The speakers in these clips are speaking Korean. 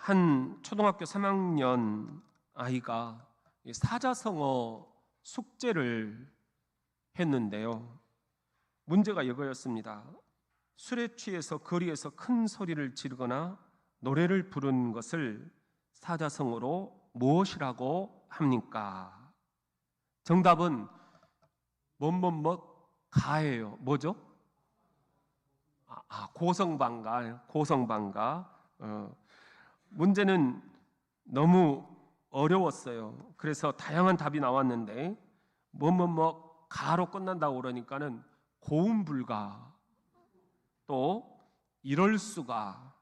한 초등학교 3학년 아이가 사자성어 숙제를 했는데요. 문제가 이거였습니다. 술에 취해서 거리에서 큰 소리를 지르거나 노래를 부르는 것을 사자성어로 무엇이라고 합니까? 정답은 가예요. 뭐죠? 고성방가. 문제는 너무 어려웠어요. 그래서 다양한 답이 나왔는데 가로 끝난다고 그러니까는 고음불가, 또 이럴 수가,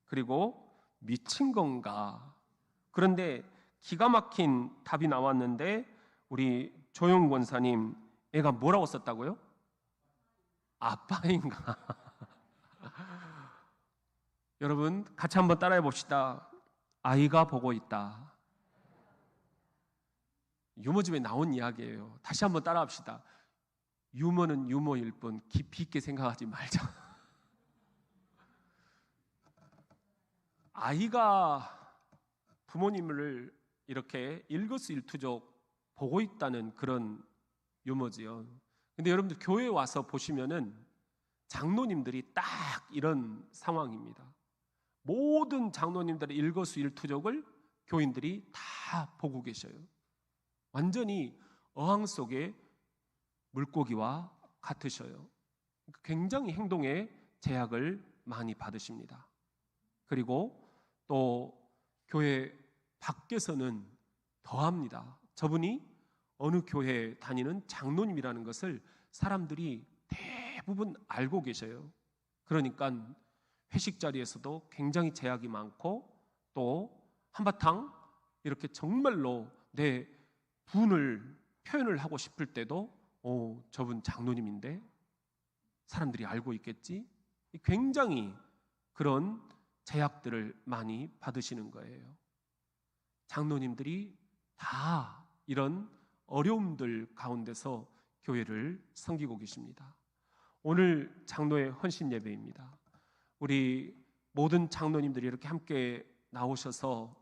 그리고 미친 건가. 그런데 기가 막힌 답이 나왔는데 우리 조용 권사님, 애가 뭐라고 썼다고요? 아빠인가? 여러분 같이 한번 따라해 봅시다. 아이가 보고 있다. 유머집에 나온 이야기예요. 다시 한번 따라합시다. 유머는 유머일 뿐 깊이 있게 생각하지 말자. 아이가 부모님을 이렇게 일거수일투족 보고 있다는 그런 유머지요. 근데 여러분들 교회에 와서 보시면은 장로님들이 딱 이런 상황입니다. 모든 장로님들의 일거수일투족을 교인들이 다 보고 계셔요. 완전히 어항 속의 물고기와 같으셔요. 굉장히 행동에 제약을 많이 받으십니다. 그리고 또 교회 밖에서는 더합니다. 저분이 어느 교회에 다니는 장로님이라는 것을 사람들이 대부분 알고 계셔요. 그러니까 회식 자리에서도 굉장히 제약이 많고, 또 한바탕 이렇게 정말로 내 분을 표현을 하고 싶을 때도 저분 장로님인데 사람들이 알고 있겠지? 굉장히 그런 제약들을 많이 받으시는 거예요. 장로님들이 다 이런 어려움들 가운데서 교회를 섬기고 계십니다. 오늘 장로의 헌신 예배입니다. 우리 모든 장로님들이 이렇게 함께 나오셔서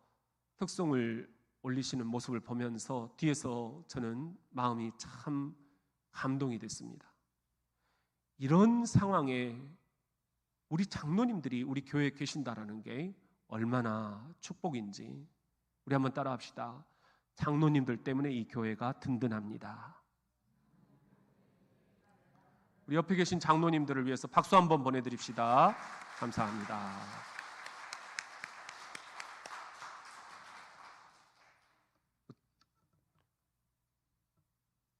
특송을 올리시는 모습을 보면서 뒤에서 저는 마음이 참 감동이 됐습니다. 이런 상황에 우리 장로님들이 우리 교회에 계신다라는 게 얼마나 축복인지 우리 한번 따라합시다. 장로님들 때문에 이 교회가 든든합니다. 우리 옆에 계신 장로님들을 위해서 박수 한번 보내드립시다. 감사합니다.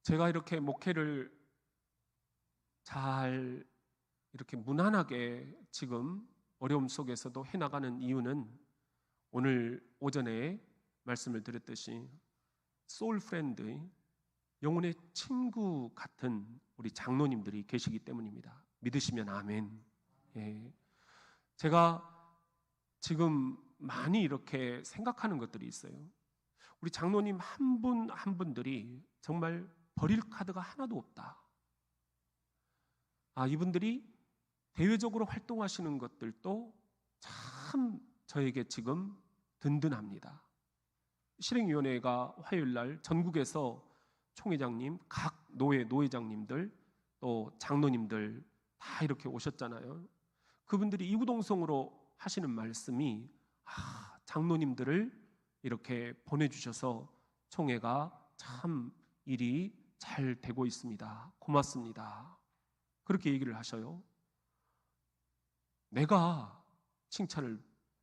제가 이렇게 목회를 잘 이렇게 무난하게 지금 어려움 속에서도 해나가는 이유는 오늘 오전에 말씀을 드렸듯이 소울 프렌드, 영혼의 친구 같은 우리 장로님들이 계시기 때문입니다. 믿으시면 아멘. 예. 제가 지금 많이 이렇게 생각하는 것들이 있어요. 우리 장로님 한 분 한 분들이 정말 버릴 카드가 하나도 없다. 이분들이 대외적으로 활동하시는 것들도 참 저에게 지금 든든합니다. 실행위원회가 화요일날 전국에서 총회장님, 각 노회장님들, 또 장로님들 다 이렇게 오셨잖아요. 그분들이 이구동성으로 하시는 말씀이 장로님들을 이렇게 보내주셔서 총회가 참 일이 잘 되고 있습니다. 고맙습니다. 그렇게 얘기를 하셔요. 내가 칭찬을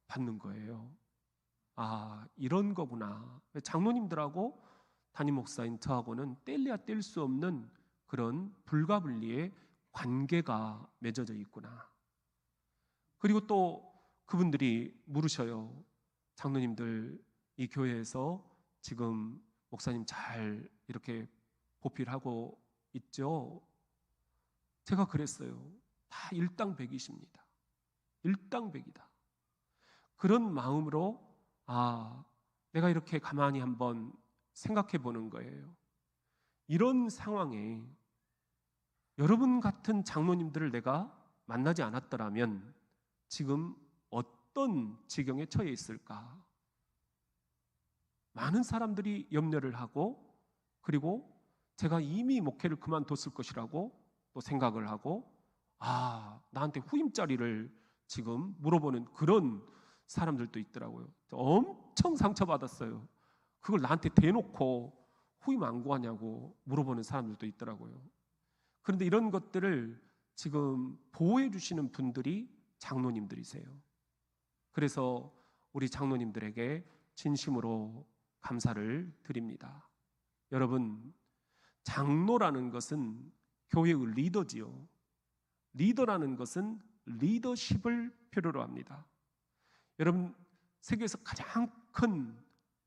받는 거예요. 이런 거구나. 장로님들하고 담임 목사인 저하고는 뗄래야 뗄 수 없는 그런 불가분리의 관계가 맺어져 있구나. 그리고 또 그분들이 물으셔요. 장로님들 이 교회에서 지금 목사님 잘 이렇게 보필하고 있죠? 제가 그랬어요. 다 일당백이십니다. 일당백이다. 그런 마음으로 내가 이렇게 가만히 한번 생각해 보는 거예요. 이런 상황에 여러분 같은 장로님들을 내가 만나지 않았더라면 지금 어떤 어떤 지경에 처해 있을까? 많은 사람들이 염려를 하고, 그리고 제가 이미 목회를 그만뒀을 것이라고 또 생각을 하고, 나한테 후임자리를 지금 물어보는 그런 사람들도 있더라고요. 엄청 상처받았어요. 그걸 나한테 대놓고 후임 안 구하냐고 물어보는 사람들도 있더라고요. 그런데 이런 것들을 지금 보호해 주시는 분들이 장로님들이세요. 그래서 우리 장로님들에게 진심으로 감사를 드립니다. 여러분, 장로라는 것은 교회의 리더지요. 리더라는 것은 리더십을 필요로 합니다. 여러분, 세계에서 가장 큰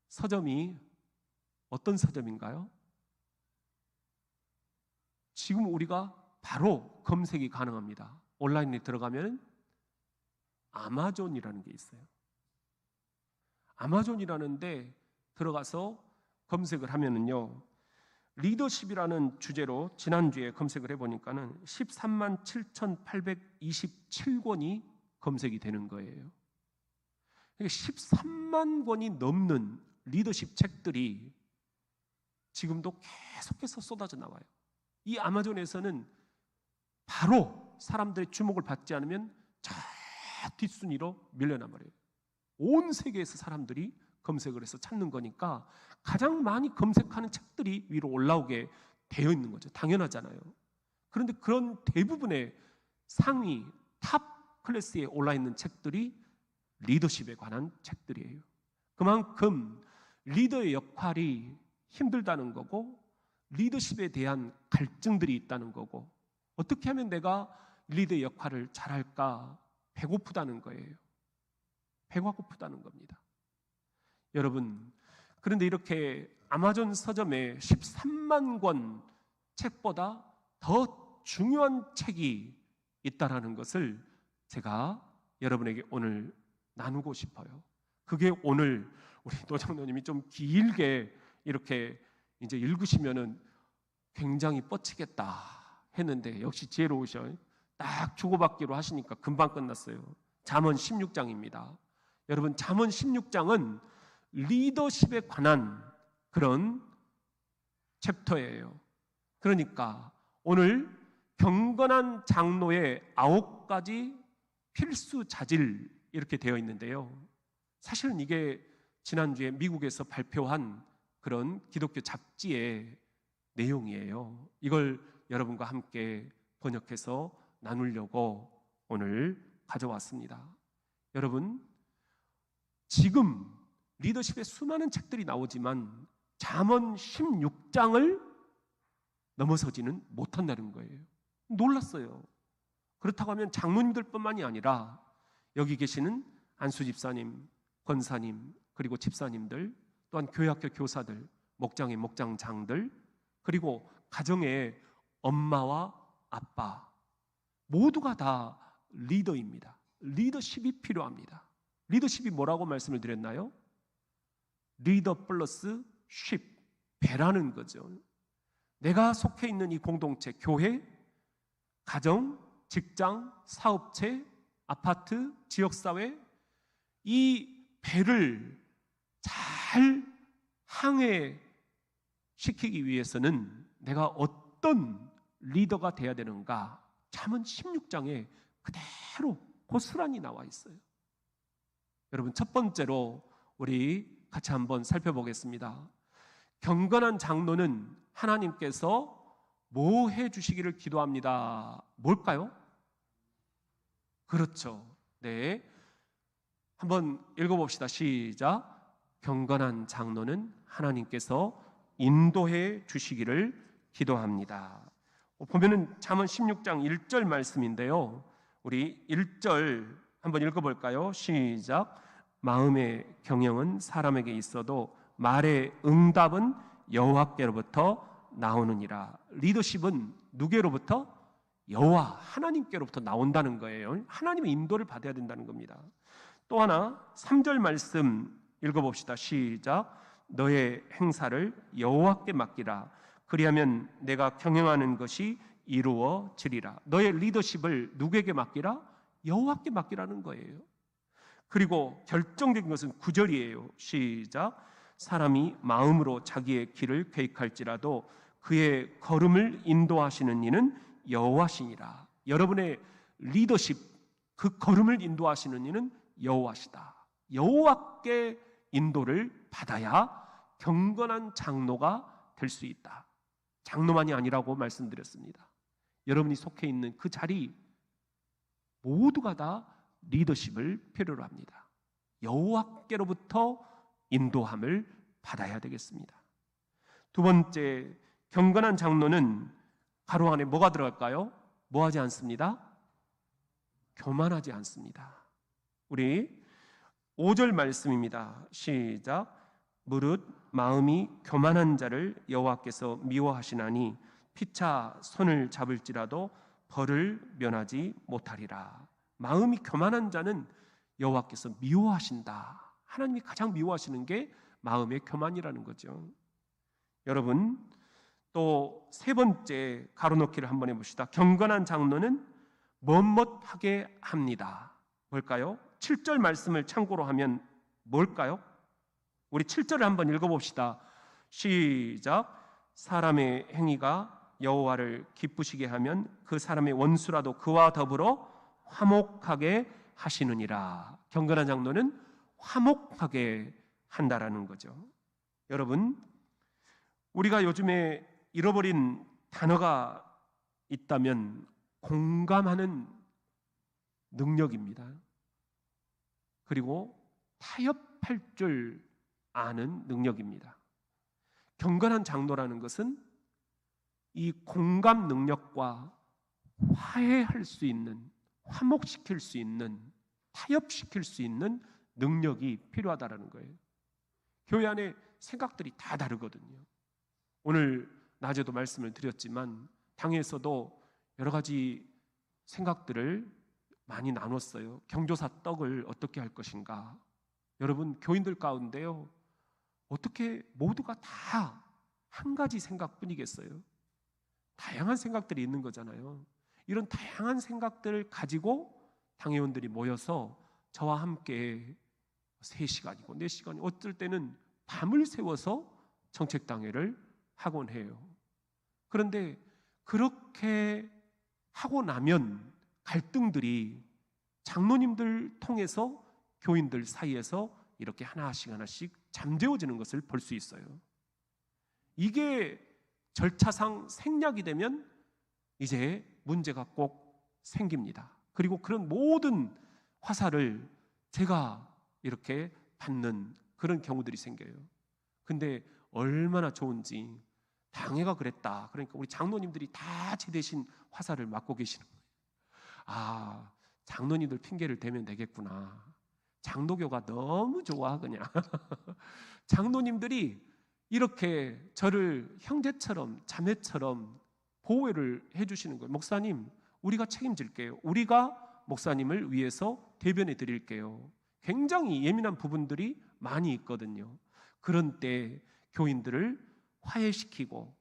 서점이 어떤 서점인가요? 지금 우리가 바로 검색이 가능합니다. 온라인에 들어가면 아마존이라는 게 있어요. 아마존이라는 데 들어가서 검색을 하면은요, 리더십이라는 주제로 지난주에 검색을 해보니까는 13만 7,827권이 검색이 되는 거예요. 13만 권이 넘는 리더십 책들이 지금도 계속해서 쏟아져 나와요. 이 아마존에서는 바로 사람들의 주목을 받지 않으면 저 뒷순위로 밀려나버려요. 온 세계에서 사람들이 검색을 해서 찾는 거니까 가장 많이 검색하는 책들이 위로 올라오게 되어 있는 거죠. 당연하잖아요. 그런데 그런 대부분의 상위 탑 클래스에 올라 있는 책들이 리더십에 관한 책들이에요. 그만큼 리더의 역할이 힘들다는 거고, 리더십에 대한 갈증들이 있다는 거고, 어떻게 하면 내가 리더의 역할을 잘할까 배고프다는 거예요. 배가 고프다는 겁니다. 여러분, 그런데 이렇게 아마존 서점에 13만 권 책보다 더 중요한 책이 있다라는 것을 제가 여러분에게 오늘 나누고 싶어요. 그게 오늘 우리 노장로님이 좀 길게 이렇게 이제 읽으시면은 굉장히 뻗치겠다 했는데 역시 지혜로우셔. 딱 주고받기로 하시니까 금방 끝났어요. 잠언 16장입니다. 여러분, 잠언 16장은 리더십에 관한 그런 챕터예요. 그러니까 오늘 경건한 장로의 9가지 필수 자질 이렇게 되어 있는데요. 사실은 이게 지난주에 미국에서 발표한 그런 기독교 잡지의 내용이에요. 이걸 여러분과 함께 번역해서 나누려고 오늘 가져왔습니다. 여러분, 지금 리더십의 수많은 책들이 나오지만 잠언 16장을 넘어서지는 못한다는 거예요. 놀랐어요. 그렇다고 하면 장로님들뿐만이 아니라 여기 계시는 안수 집사님, 권사님, 그리고 집사님들, 또한 교회학교 교사들, 목장의 목장장들, 그리고 가정의 엄마와 아빠 모두가 다 리더입니다. 리더십이 필요합니다. 리더십이 뭐라고 말씀을 드렸나요? 리더 플러스 쉽, 배라는 거죠. 내가 속해 있는 이 공동체, 교회, 가정, 직장, 사업체, 아파트, 지역사회, 이 배를 잘 항해시키기 위해서는 내가 어떤 리더가 돼야 되는가? 잠언 16장에 그대로 고스란히 나와 있어요. 여러분, 첫 번째로 우리 같이 한번 살펴보겠습니다. 경건한 장로는 하나님께서 뭐 해주시기를 기도합니다. 뭘까요? 그렇죠. 네, 한번 읽어봅시다. 시작. 경건한 장로는 하나님께서 인도해 주시기를 기도합니다. 보면은 잠언 16장 1절 말씀인데요. 우리 1절 한번 읽어볼까요? 시작. 마음의 경영은 사람에게 있어도 말의 응답은 여호와께로부터 나오느니라. 리더십은 누구로부터? 여호와 하나님께로부터 나온다는 거예요. 하나님의 인도를 받아야 된다는 겁니다. 또 하나 3절 말씀 읽어봅시다. 시작. 너의 행사를 여호와께 맡기라. 그리하면 내가 경영하는 것이 이루어지리라. 너의 리더십을 누구에게 맡기라? 여호와께 맡기라는 거예요. 그리고 결정적인 것은 9절이에요. 시작. 사람이 마음으로 자기의 길을 계획할지라도 그의 걸음을 인도하시는 이는 여호와시니라. 여러분의 리더십, 그 걸음을 인도하시는 이는 여호와시다. 여호와께 인도를 받아야 경건한 장로가 될 수 있다. 장로만이 아니라고 말씀드렸습니다. 여러분이 속해 있는 그 자리 모두가 다 리더십을 필요로 합니다. 여호와께로부터 인도함을 받아야 되겠습니다. 두 번째, 경건한 장로는 가로 안에 뭐가 들어갈까요? 뭐 하지 않습니다? 교만하지 않습니다. 우리 5절 말씀입니다. 시작. 무릇 마음이 교만한 자를 여호와께서 미워하시나니 피차 손을 잡을지라도 벌을 면하지 못하리라. 마음이 교만한 자는 여호와께서 미워하신다. 하나님이 가장 미워하시는 게 마음의 교만이라는 거죠. 여러분, 또 세 번째 가로놓기를 한번 해봅시다. 경건한 장로는 뭐뭇하게 합니다. 뭘까요? 7절 말씀을 참고로 하면 뭘까요? 우리 7절을 한번 읽어봅시다. 시작. 사람의 행위가 여호와를 기쁘시게 하면 그 사람의 원수라도 그와 더불어 화목하게 하시느니라. 경건한 장로는 화목하게 한다라는 거죠. 여러분, 우리가 요즘에 잃어버린 단어가 있다면 공감하는 능력입니다. 그리고 타협할 줄 아는 능력입니다. 경건한 장로라는 것은 이 공감 능력과 화해할 수 있는, 화목시킬 수 있는, 타협시킬 수 있는 능력이 필요하다는 거예요. 교회 안에 생각들이 다 다르거든요. 오늘 낮에도 말씀을 드렸지만 당에서도 여러 가지 생각들을 많이 나눴어요. 경조사 떡을 어떻게 할 것인가. 여러분, 교인들 가운데요, 어떻게 모두가 다 한 가지 생각뿐이겠어요? 다양한 생각들이 있는 거잖아요. 이런 다양한 생각들을 가지고 당회원들이 모여서 저와 함께 3시간이고 4시간이 어떨 때는 밤을 새워서 정책당회를 하곤 해요. 그런데 그렇게 하고 나면 갈등들이 장로님들 통해서 교인들 사이에서 이렇게 하나씩 잠재워지는 것을 볼 수 있어요. 이게 절차상 생략이 되면 이제 문제가 꼭 생깁니다. 그리고 그런 모든 화살을 제가 이렇게 받는 그런 경우들이 생겨요. 근데 얼마나 좋은지 당회가 그랬다. 그러니까 우리 장로님들이 다 제 대신 화살을 맞고 계시는 거예요. 아, 장로님들 핑계를 대면 되겠구나. 장로교가 너무 좋아 그냥. 장로님들이 이렇게 저를 형제처럼 자매처럼 보호를 해주시는 거예요. 목사님, 우리가 책임질게요. 우리가 목사님을 위해서 대변해 드릴게요. 굉장히 예민한 부분들이 많이 있거든요. 그런 때 교인들을 화해시키고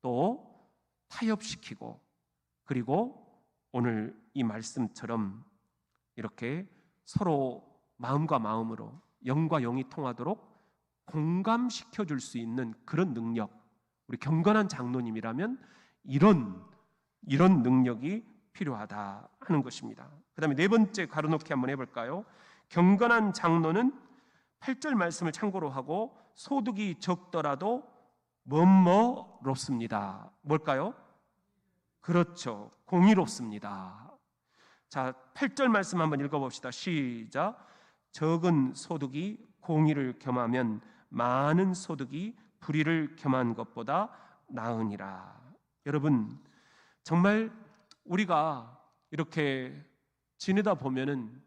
또 타협시키고, 그리고 오늘 이 말씀처럼 이렇게 서로 마음과 마음으로 영과 영이 통하도록 공감시켜 줄 수 있는 그런 능력, 우리 경건한 장로님이라면 이런 능력이 필요하다 하는 것입니다. 그 다음에 네 번째 가로놓기 한번 해볼까요? 경건한 장로는 8절 말씀을 참고로 하고 소득이 적더라도 뭐뭐롭습니다. 뭘까요? 그렇죠. 공의롭습니다. 자, 8절 말씀 한번 읽어봅시다. 시작. 적은 소득이 공의를 겸하면 많은 소득이 불의를 겸한 것보다 나으니라. 여러분, 정말 우리가 이렇게 지내다 보면은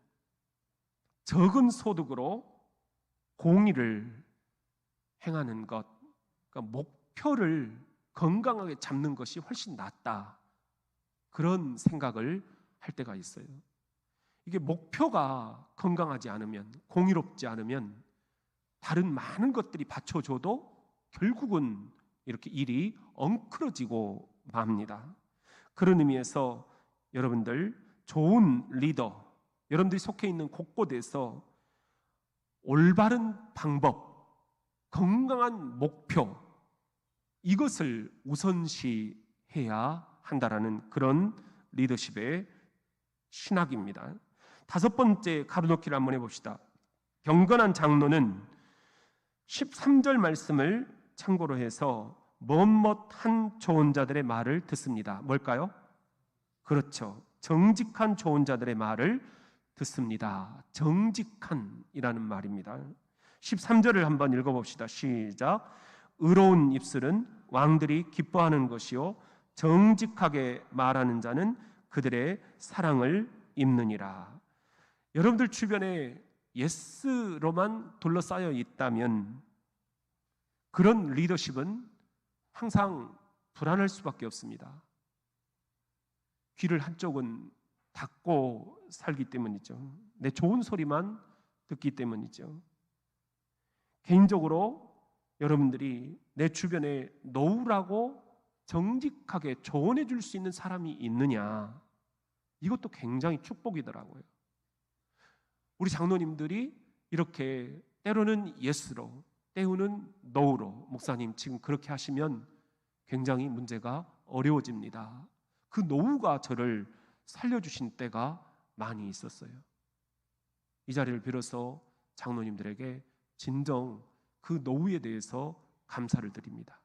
적은 소득으로 공의를 행하는 것, 그러니까 목표를 건강하게 잡는 것이 훨씬 낫다, 그런 생각을 할 때가 있어요. 이게 목표가 건강하지 않으면, 공의롭지 않으면 다른 많은 것들이 받쳐줘도 결국은 이렇게 일이 엉클어지고 맙니다. 그런 의미에서 여러분들 좋은 리더, 여러분들이 속해 있는 곳곳에서 올바른 방법, 건강한 목표, 이것을 우선시해야 한다라는 그런 리더십의 신학입니다. 다섯 번째 가로놓기를 한번 해봅시다. 경건한 장로는 13절 말씀을 참고로 해서 멋멋한 조언자들의 말을 듣습니다. 뭘까요? 그렇죠. 정직한 조언자들의 말을 듣습니다. 정직한이라는 말입니다. 13절을 한번 읽어봅시다. 시작. 의로운 입술은 왕들이 기뻐하는 것이요 정직하게 말하는 자는 그들의 사랑을 입느니라. 여러분들 주변에 예스로만 둘러싸여 있다면 그런 리더십은 항상 불안할 수밖에 없습니다. 귀를 한쪽은 닫고 살기 때문이죠. 내 좋은 소리만 듣기 때문이죠. 개인적으로 여러분들이 내 주변에 노우라고 정직하게 조언해 줄 수 있는 사람이 있느냐, 이것도 굉장히 축복이더라고요. 우리 장로님들이 이렇게 때로는 예스로, 때로는 노우로, 목사님 지금 그렇게 하시면 굉장히 문제가 어려워집니다. 그 노우가 저를 살려주신 때가 많이 있었어요. 이 자리를 빌어서 장로님들에게 진정 그 노우에 대해서 감사를 드립니다.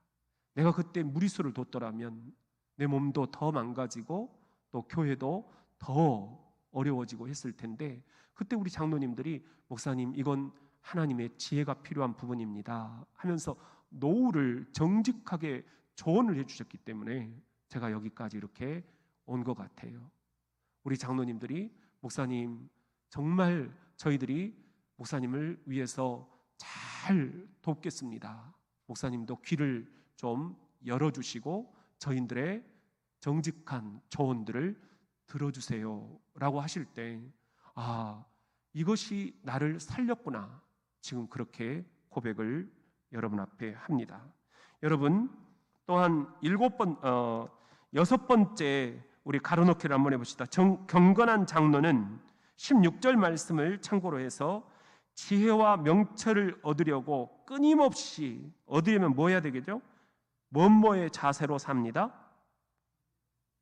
내가 그때 무리수를 뒀더라면 내 몸도 더 망가지고 또 교회도 더 어려워지고 했을 텐데, 그때 우리 장로님들이 목사님 이건 하나님의 지혜가 필요한 부분입니다 하면서 노우를 정직하게 조언을 해주셨기 때문에 제가 여기까지 이렇게 온 것 같아요. 우리 장로님들이 목사님 정말 저희들이 목사님을 위해서 잘 돕겠습니다, 목사님도 귀를 좀 열어주시고 저희들의 정직한 조언들을 들어주세요 라고 하실 때, 아, 이것이 나를 살렸구나, 지금 그렇게 고백을 여러분 앞에 합니다. 여러분 또한 여섯 번째 우리 가로놓기를 한번 해봅시다. 경건한 장로는 16절 말씀을 참고로 해서 지혜와 명철을 얻으려고 끊임없이, 얻으려면 뭐 해야 되겠죠? 뭐뭐의 자세로 삽니다.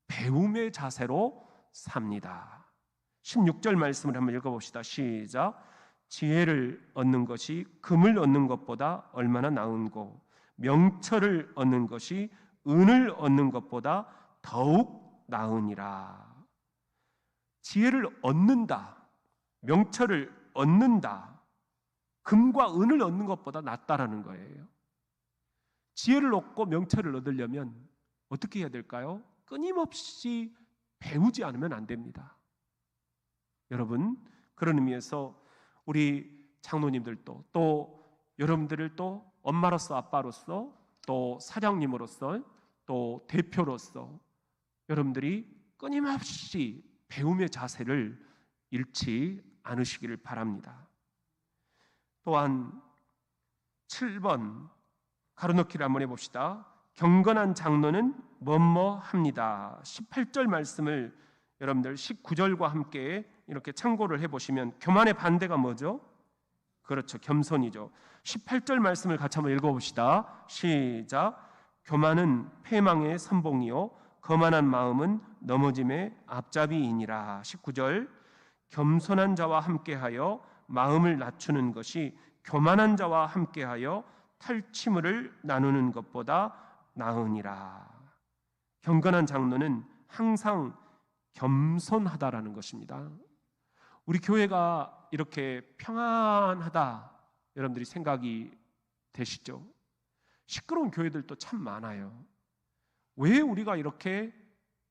배움의 자세로 삽니다. 16절 말씀을 한번 읽어봅시다. 시작. 지혜를 얻는 것이 금을 얻는 것보다 얼마나 나은고 명철을 얻는 것이 은을 얻는 것보다 더욱 나으니라. 지혜를 얻는다, 명철을 얻는다, 금과 은을 얻는 것보다 낫다라는 거예요. 지혜를 얻고 명철을 얻으려면 어떻게 해야 될까요? 끊임없이 배우지 않으면 안 됩니다. 여러분, 그런 의미에서 우리 장로님들도 또 여러분들을 또 엄마로서 아빠로서 또 사장님으로서 또 대표로서 여러분들이 끊임없이 배움의 자세를 잃지 않으시기를 바랍니다. 또한 7번 가로넣기를 한번 해봅시다. 경건한 장로는 뭐뭐합니다. 18절 말씀을 여러분들 19절과 함께 이렇게 참고를 해보시면 교만의 반대가 뭐죠? 그렇죠, 겸손이죠. 18절 말씀을 같이 한번 읽어봅시다. 시작. 교만은 패망의 선봉이요 거만한 마음은 넘어짐의 앞잡이이니라. 19절. 겸손한 자와 함께하여 마음을 낮추는 것이 교만한 자와 함께하여 탈취물을 나누는 것보다 나으니라. 경건한 장로는 항상 겸손하다라는 것입니다. 우리 교회가 이렇게 평안하다, 여러분들이 생각이 되시죠? 시끄러운 교회들도 참 많아요. 왜 우리가 이렇게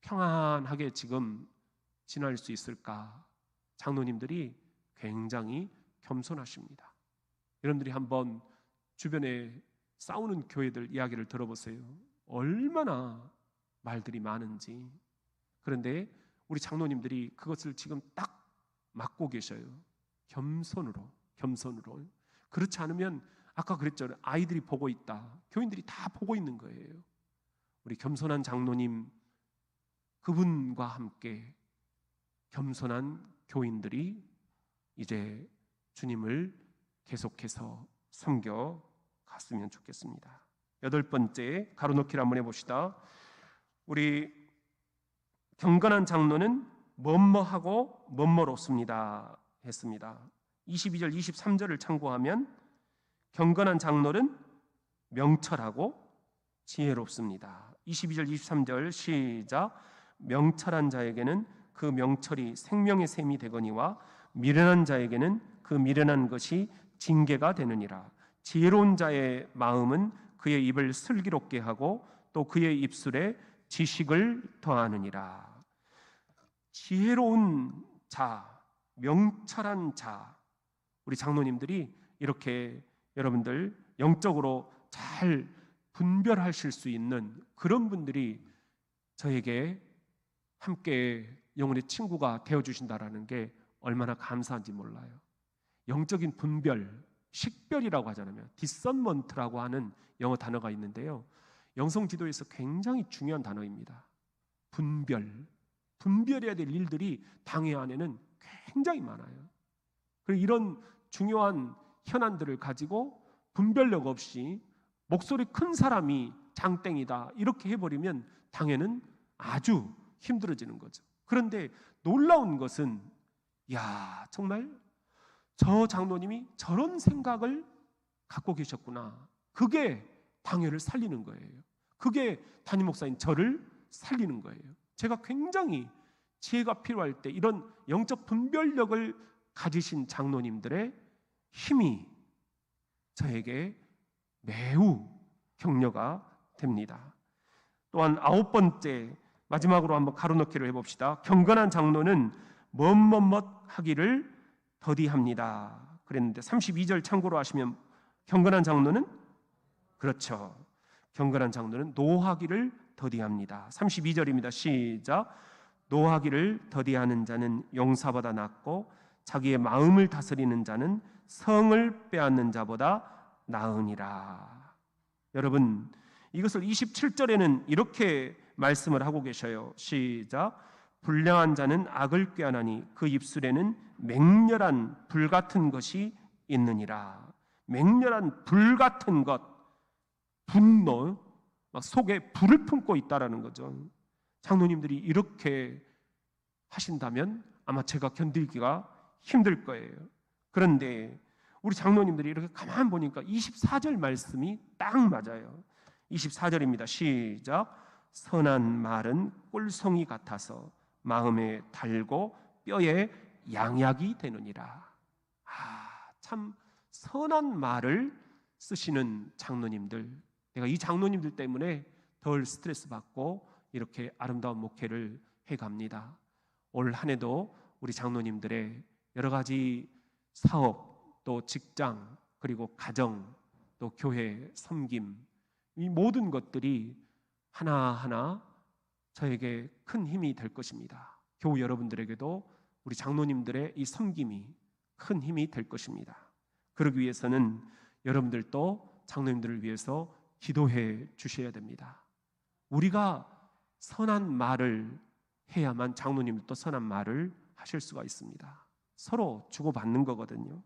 평안하게 지금 지낼 수 있을까? 장로님들이 굉장히 겸손하십니다. 여러분들이 한번 주변에 싸우는 교회들 이야기를 들어보세요. 얼마나 말들이 많은지. 그런데 우리 장로님들이 그것을 지금 딱 맡고 계셔요. 겸손으로. 그렇지 않으면 아까 그랬잖아요. 아이들이 보고 있다, 교인들이 다 보고 있는 거예요. 우리 겸손한 장로님, 그분과 함께 겸손한 교인들이 이제 주님을 계속해서 섬겨갔으면 좋겠습니다. 8번째 가로놓기를 한번 해봅시다. 우리 경건한 장로는 뭐뭐하고 뭐뭐롭습니다 했습니다. 22절 23절을 참고하면 경건한 장로는 명철하고 지혜롭습니다. 22절 23절 시작. 명철한 자에게는 그 명철이 생명의 샘이 되거니와 미련한 자에게는 그 미련한 것이 징계가 되느니라. 지혜로운 자의 마음은 그의 입을 슬기롭게 하고 또 그의 입술에 지식을 더하느니라. 지혜로운 자, 명철한 자, 우리 장로님들이 이렇게 여러분들 영적으로 잘 분별하실 수 있는 그런 분들이 저에게 함께 영혼의 친구가 되어주신다라는 게 얼마나 감사한지 몰라요. 영적인 분별, 식별이라고 하잖아요. 디선먼트라고 하는 영어 단어가 있는데요, 영성 지도에서 굉장히 중요한 단어입니다. 분별해야 될 일들이 당회 안에는 굉장히 많아요. 그리고 이런 중요한 현안들을 가지고 분별력 없이 목소리 큰 사람이 장땡이다 이렇게 해버리면 당회는 아주 힘들어지는 거죠. 그런데 놀라운 것은 정말 저 장로님이 저런 생각을 갖고 계셨구나. 그게 당회를 살리는 거예요. 그게 담임 목사인 저를 살리는 거예요. 제가 굉장히 지혜가 필요할 때 이런 영적 분별력을 가지신 장로님들의 힘이 저에게 매우 격려가 됩니다. 또한 9번째 마지막으로 한번 가로놓기를 해봅시다. 경건한 장로는 뭐뭐뭐 하기를 더디합니다 그랬는데 32절 참고로 하시면 경건한 장로는 그렇죠. 경건한 장로는 노하기를 더디합니다. 32절입니다. 시작. 노하기를 더디하는 자는 용사보다 낫고 자기의 마음을 다스리는 자는 성을 빼앗는 자보다 나으니라. 여러분, 이것을 27절에는 이렇게 말씀을 하고 계셔요. 시작. 불량한 자는 악을 꾀하나니 그 입술에는 맹렬한 불 같은 것이 있느니라. 맹렬한 불 같은 것, 분노, 막 속에 불을 품고 있다라는 거죠. 장로님들이 이렇게 하신다면 아마 제가 견디기가 힘들 거예요. 그런데 우리 장로님들이 이렇게 가만 보니까 24절 말씀이 딱 맞아요. 24절입니다. 시작. 선한 말은 꿀송이 같아서 마음에 달고 뼈에 양약이 되느니라. 참 선한 말을 쓰시는 장로님들, 내가 이 장로님들 때문에 덜 스트레스 받고 이렇게 아름다운 목회를 해갑니다. 올 한 해도 우리 장로님들의 여러 가지 사업, 또 직장, 그리고 가정, 또 교회 섬김, 이 모든 것들이 하나하나 저에게 큰 힘이 될 것입니다. 교우 여러분들에게도 우리 장로님들의 이 섬김이 큰 힘이 될 것입니다. 그러기 위해서는 여러분들도 장로님들을 위해서 기도해 주셔야 됩니다. 우리가 선한 말을 해야만 장로님들도 선한 말을 하실 수가 있습니다. 서로 주고받는 거거든요.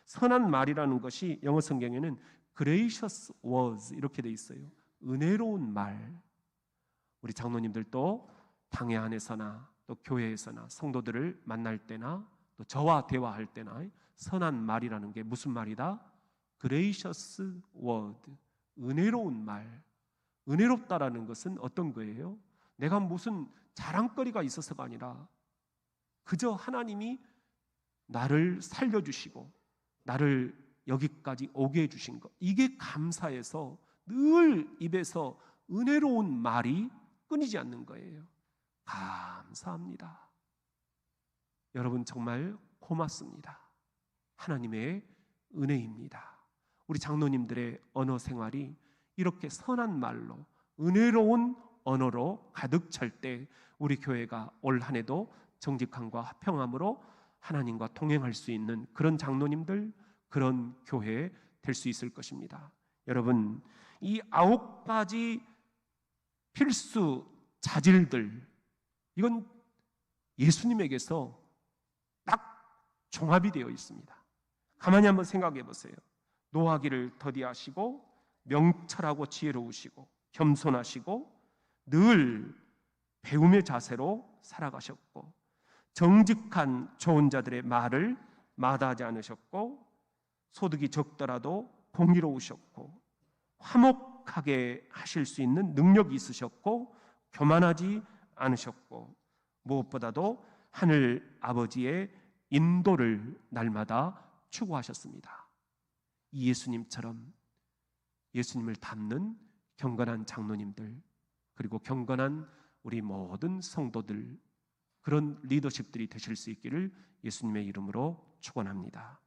선한 말이라는 것이 영어 성경에는 gracious words 이렇게 돼 있어요. 은혜로운 말. 우리 장로님들도 당회 안에서나 또 교회에서나 성도들을 만날 때나 또 저와 대화할 때나 선한 말이라는 게 무슨 말이다? gracious word, 은혜로운 말. 은혜롭다라는 것은 어떤 거예요? 내가 무슨 자랑거리가 있어서가 아니라 그저 하나님이 나를 살려주시고 나를 여기까지 오게 해주신 것, 이게 감사해서 늘 입에서 은혜로운 말이 끊이지 않는 거예요. 감사합니다. 여러분 정말 고맙습니다. 하나님의 은혜입니다. 우리 장로님들의 언어 생활이 이렇게 선한 말로 은혜로운 언어로 가득 찰 때 우리 교회가 올 한 해도 정직함과 화평함으로 하나님과 동행할 수 있는 그런 장로님들, 그런 교회 될 수 있을 것입니다. 여러분, 이 9가지 필수 자질들, 이건 예수님에게서 딱 종합이 되어 있습니다. 가만히 한번 생각해 보세요. 노하기를 더디하시고 명철하고 지혜로우시고 겸손하시고 늘 배움의 자세로 살아가셨고 정직한 좋은 자들의 말을 마다하지 않으셨고 소득이 적더라도 공의로우셨고 화목하게 하실 수 있는 능력이 있으셨고 교만하지 않으셨고 무엇보다도 하늘 아버지의 인도를 날마다 추구하셨습니다. 이 예수님처럼 예수님을 닮는 경건한 장로님들 그리고 경건한 우리 모든 성도들 그런 리더십들이 되실 수 있기를 예수님의 이름으로 축원합니다.